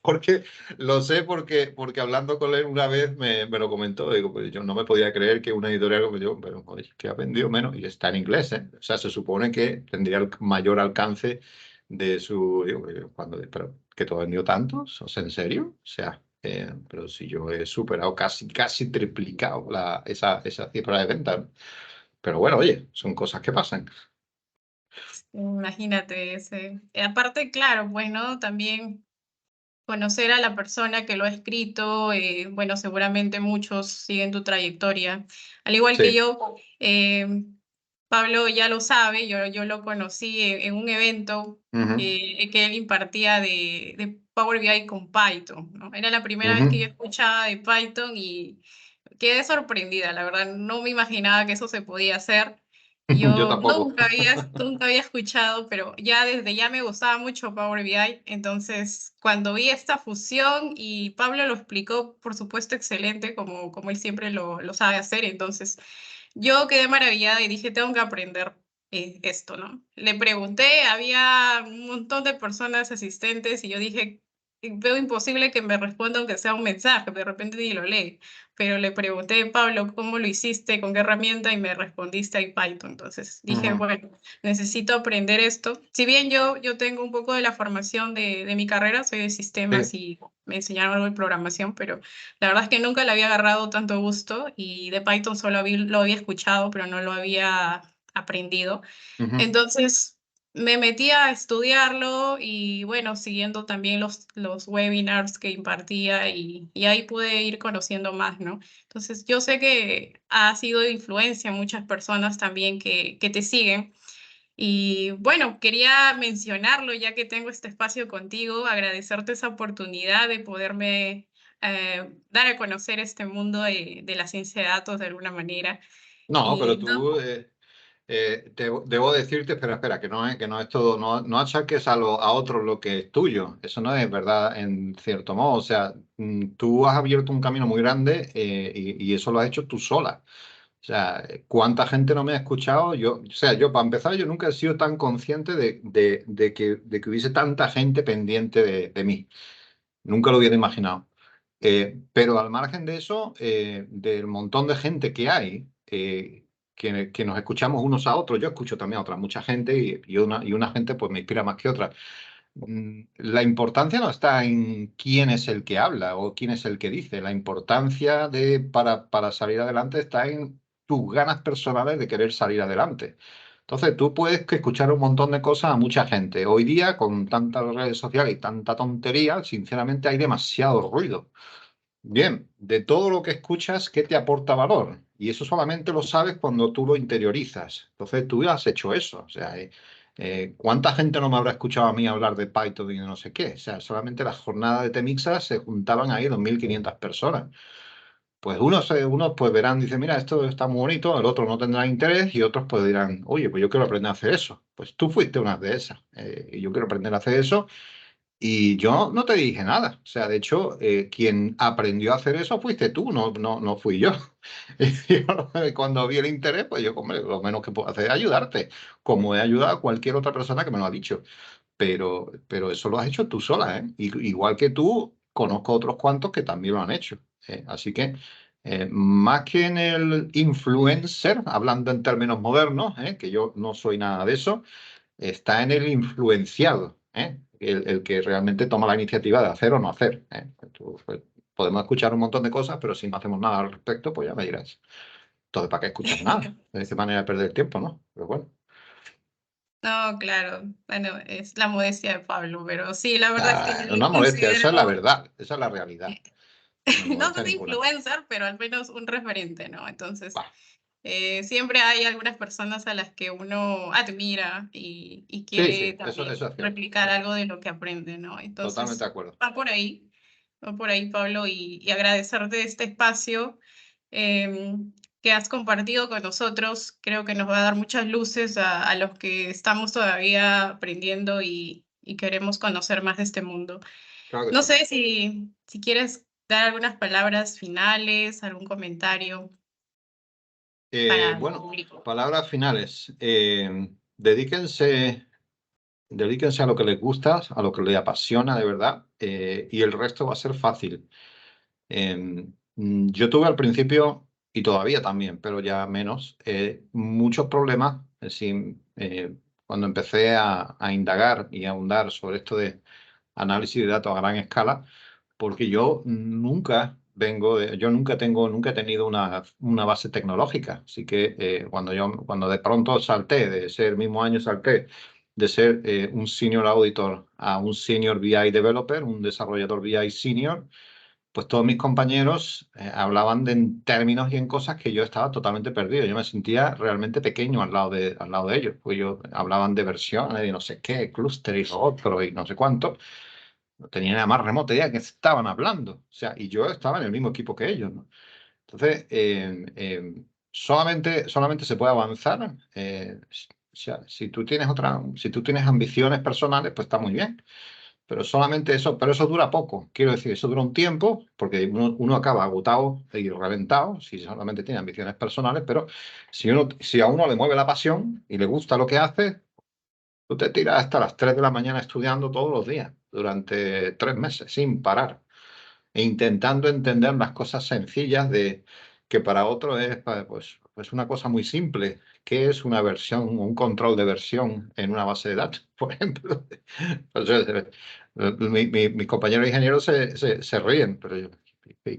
Porque lo sé porque hablando con él una vez me lo comentó. Digo, pues yo no me podía creer que una editorial como yo, pero joder, que ha vendido menos y está en inglés, ¿eh? O sea, se supone que tendría el mayor alcance de su. Digo, pero que tú has vendido tantos, o sea, ¿en serio? O sea, pero si yo he superado casi triplicado esa cifra de venta, ¿no? Pero bueno, oye, son cosas que pasan. imagínate ese. Aparte, claro, pues, ¿no? También conocer a la persona que lo ha escrito, bueno, seguramente muchos siguen tu trayectoria. Al igual que Sí. yo, Pablo ya lo sabe, yo lo conocí en un evento Ujú, que él impartía de Power BI con Python, ¿no? Era la primera vez que yo ujú. escuchaba de Python y quedé sorprendida, la verdad, no me imaginaba que eso se podía hacer. Yo Yo tampoco. nunca había escuchado, pero ya desde ya me gustaba mucho Power BI. Entonces, cuando vi esta fusión y Pablo lo explicó, por supuesto, excelente, como él siempre lo sabe hacer. Entonces, yo quedé maravillada y dije, tengo que aprender esto, ¿no? Le pregunté, había un montón de personas asistentes y yo dije, veo imposible que me responda aunque sea un mensaje, de repente ni lo lee, pero le pregunté, Pablo, ¿cómo lo hiciste? ¿Con qué herramienta? Y me respondiste ahí Python. Entonces dije, Ujú. bueno, necesito aprender esto. Si bien yo tengo un poco de la formación de mi carrera, soy de sistemas Sí. y me enseñaron algo de programación, pero la verdad es que nunca le había agarrado tanto gusto y de Python solo lo había escuchado, pero no lo había aprendido. Ujú. Entonces, me metí a estudiarlo y bueno, siguiendo también los webinars que impartía y ahí pude ir conociendo más, ¿no? Entonces, yo sé que ha sido de influencia en muchas personas también que te siguen. Y bueno, quería mencionarlo ya que tengo este espacio contigo, agradecerte esa oportunidad de poderme dar a conocer este mundo de la ciencia de datos de alguna manera. No, pero Y no, tú, debo decirte, espera, que no es todo, no achaques a otros lo que es tuyo. Eso no es verdad en cierto modo. O sea, tú has abierto un camino muy grande y eso lo has hecho tú sola. O sea, ¿cuánta gente no me ha escuchado? O sea, yo para empezar, yo nunca he sido tan consciente de que hubiese tanta gente pendiente de mí. Nunca lo hubiera imaginado. Pero al margen de eso, del montón de gente que hay, que nos escuchamos unos a otros, yo escucho también a otra mucha gente y una gente pues me inspira más que otra. La importancia no está en quién es el que habla o quién es el que dice. La importancia para salir adelante está en tus ganas personales de querer salir adelante. Entonces, tú puedes que escuchar un montón de cosas a mucha gente. Hoy día, con tantas redes sociales y tanta tontería, sinceramente hay demasiado ruido. Bien, de todo lo que escuchas, ¿qué te aporta valor? Y eso solamente lo sabes cuando tú lo interiorizas. Entonces, tú has hecho eso. O sea, ¿cuánta gente no me habrá escuchado a mí hablar de Python y de no sé qué? O sea, solamente las jornadas de Temixa se juntaban ahí 2.500 personas. Pues unos pues verán, dicen, mira, esto está muy bonito, el otro no tendrá interés y otros pues dirán, oye, pues yo quiero aprender a hacer eso. Pues tú fuiste una de esas. Y yo quiero aprender a hacer eso y yo no te dije nada. O sea, de hecho, quien aprendió a hacer eso fuiste tú, no fui yo. Y yo, cuando vi el interés, pues yo, hombre, lo menos que puedo hacer es ayudarte, como he ayudado a cualquier otra persona que me lo ha dicho. Pero eso lo has hecho tú sola, ¿eh? Igual que tú, conozco otros cuantos que también lo han hecho. Así que, más que en el influencer, hablando en términos modernos, que yo no soy nada de eso, está en el influenciado, el que realmente toma la iniciativa de hacer o no hacer. Pues, podemos escuchar un montón de cosas, pero si no hacemos nada al respecto, pues ya me dirás. Entonces, ¿para qué escuchas nada? Es manera de perder el tiempo, ¿no? Pero bueno, no, claro, bueno, es la modestia de Pablo, pero sí, la verdad es que yo no me es molestia, esa es la considero, verdad, esa es la realidad. No es no molestia soy ninguna. influencer, pero al menos un referente, ¿no? Entonces, Bah. siempre hay algunas personas a las que uno admira y Sí, quiere sí, también eso es cierto. replicar algo de lo que aprende, ¿no? Totalmente de Entonces, acuerdo. va por ahí, Pablo, y agradecerte este espacio que has compartido con nosotros. Creo que nos va a dar muchas luces a los que estamos todavía aprendiendo y queremos conocer más de este mundo. Claro que No sí. sé si quieres dar algunas palabras finales, algún comentario para el Bueno, público. palabras finales. Dedíquense a lo que les gusta, a lo que les apasiona de verdad, y el resto va a ser fácil. Yo tuve al principio, y todavía también, pero ya menos, muchos problemas cuando empecé a indagar y a ahondar sobre esto de análisis de datos a gran escala, porque nunca he tenido una base tecnológica. Así que cuando de pronto salté, de ser, el mismo año salté, de ser un senior auditor a un senior BI developer, un desarrollador BI senior, pues todos mis compañeros hablaban en términos y en cosas que yo estaba totalmente perdido. Yo me sentía realmente pequeño al lado de ellos, pues ellos hablaban de versiones y no sé qué, clúster y lo otro y no sé cuánto. No tenía nada más remota idea de qué estaban hablando. O sea, y yo estaba en el mismo equipo que ellos, ¿no? Entonces, solamente se puede avanzar. O sea, si tú tienes ambiciones personales, pues está muy bien. Pero solamente eso, pero eso dura poco. Quiero decir, eso dura un tiempo, porque uno acaba agotado y reventado si solamente tiene ambiciones personales, pero si a uno le mueve la pasión y le gusta lo que hace, tú te tiras hasta las 3 de la mañana estudiando todos los días, durante 3 meses, sin parar, e intentando entender las cosas sencillas de que para otro es pues una cosa muy simple. ¿Qué es una versión, un control de versión en una base de datos, por ejemplo? Pues, mis compañeros ingenieros se ríen, pero yo,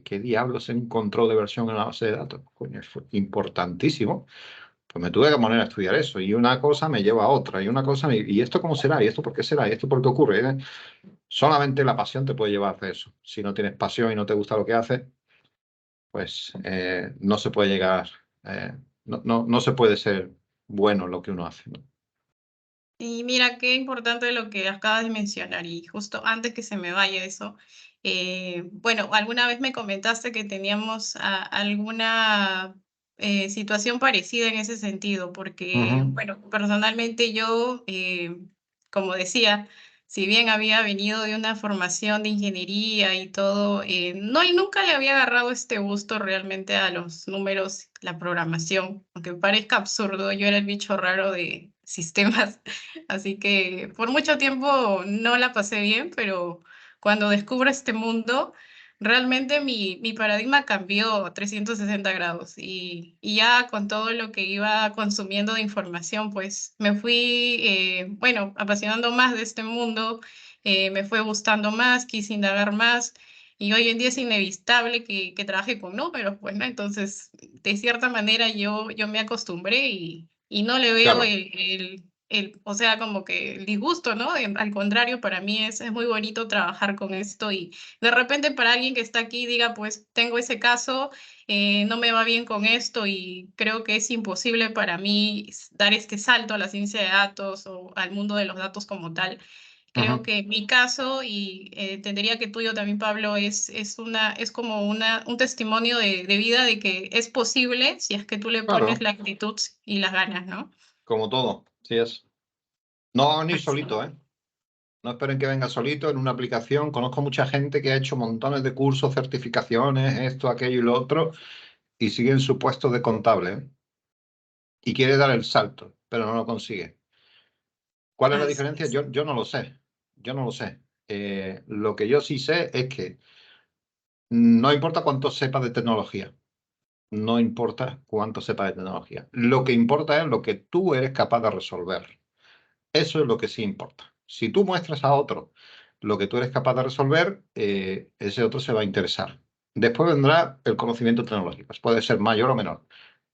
¿qué diablos es un control de versión en una base de datos? Coño, es importantísimo. Pues me tuve que poner a estudiar eso y una cosa me lleva a otra y una cosa, ¿y esto cómo será? ¿Y esto por qué será? ¿Y esto por qué ocurre? Solamente la pasión te puede llevar a hacer eso. Si no tienes pasión y no te gusta lo que haces, pues no se puede llegar, no se puede ser bueno en lo que uno hace, ¿no? Y mira, qué importante lo que acabas de mencionar. Y justo antes que se me vaya eso, bueno, alguna vez me comentaste que teníamos alguna situación parecida en ese sentido, porque, Ujú, bueno, personalmente yo, como decía, si bien había venido de una formación de ingeniería y todo, no, y nunca le había agarrado este gusto realmente a los números, la programación, aunque parezca absurdo, yo era el bicho raro de sistemas. Así que por mucho tiempo no la pasé bien, pero cuando descubro este mundo, realmente mi paradigma cambió 360 grados y ya con todo lo que iba consumiendo de información, pues me fui, bueno, apasionando más de este mundo, me fue gustando más, quise indagar más. Y hoy en día es inevitable que trabaje con números, pues, ¿no? Entonces, de cierta manera yo me acostumbré y no le veo claro. o sea, como que el disgusto, ¿no? Al contrario, para mí es muy bonito trabajar con esto y de repente para alguien que está aquí diga, pues tengo ese caso, no me va bien con esto y creo que es imposible para mí dar este salto a la ciencia de datos o al mundo de los datos como tal. Creo Ujú, que mi caso, y entendería que tuyo también, Pablo, es como un testimonio de vida de que es posible si es que tú le pones claro, la actitud y las ganas, ¿no? como todo, sí es. No ni Así. solito, ¿eh? No esperen que venga solito en una aplicación. Conozco mucha gente que ha hecho montones de cursos, certificaciones, esto, aquello y lo otro, y sigue en su puesto de contable, ¿eh? Y quiere dar el salto, pero no lo consigue. ¿Cuál es la Así diferencia? es. Yo no lo sé. Yo no lo sé. Lo que yo sí sé es que no importa cuánto sepa de tecnología. No importa cuánto sepa de tecnología. Lo que importa es lo que tú eres capaz de resolver. Eso es lo que sí importa. Si tú muestras a otro lo que tú eres capaz de resolver, ese otro se va a interesar. Después vendrá el conocimiento tecnológico. Puede ser mayor o menor.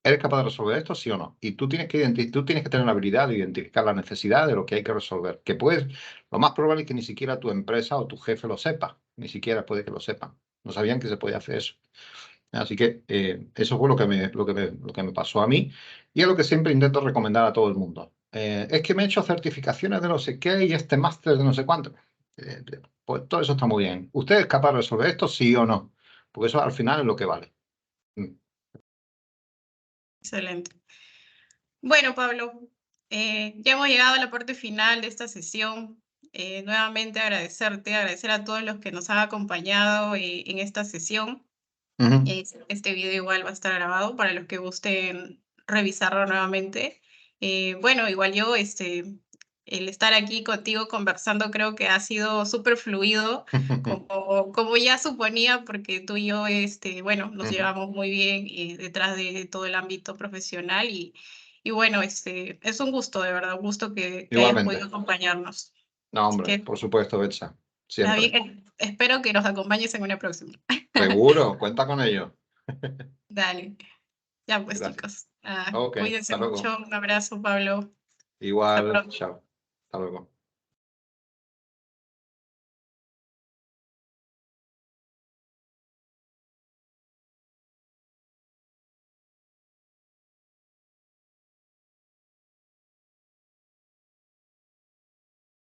¿Eres capaz de resolver esto, sí o no? Y tú tienes que tener la habilidad de identificar la necesidad de lo que hay que resolver. Que puedes, lo más probable es que ni siquiera tu empresa o tu jefe lo sepa. Ni siquiera puede que lo sepan. No sabían que se podía hacer eso. Así que eso fue lo que me pasó a mí y es lo que siempre intento recomendar a todo el mundo. Es que me he hecho certificaciones de no sé qué y este máster de no sé cuánto. Pues todo eso está muy bien. ¿Usted es capaz de resolver esto, sí o no? Porque eso al final es lo que vale. Mm. Excelente. Bueno, Pablo, ya hemos llegado a la parte final de esta sesión. Nuevamente agradecerte, agradecer a todos los que nos han acompañado en esta sesión. Ujú. Este video igual va a estar grabado para los que gusten revisarlo nuevamente. Bueno, igual yo, el estar aquí contigo conversando creo que ha sido súper fluido, como ya suponía, porque tú y yo, bueno, nos Ujú. llevamos muy bien detrás de todo el ámbito profesional y bueno, es un gusto, de verdad, un gusto que hayas podido Igualmente. acompañarnos. No, Así hombre, que, por supuesto, Betsa. está Siempre. bien, espero que nos acompañes en una próxima. Seguro, cuenta con ello. Dale. Ya pues Gracias. chicos, Ok, cuídense hasta luego. mucho, un abrazo Pablo, hasta Igual, pronto. chao. Hasta luego.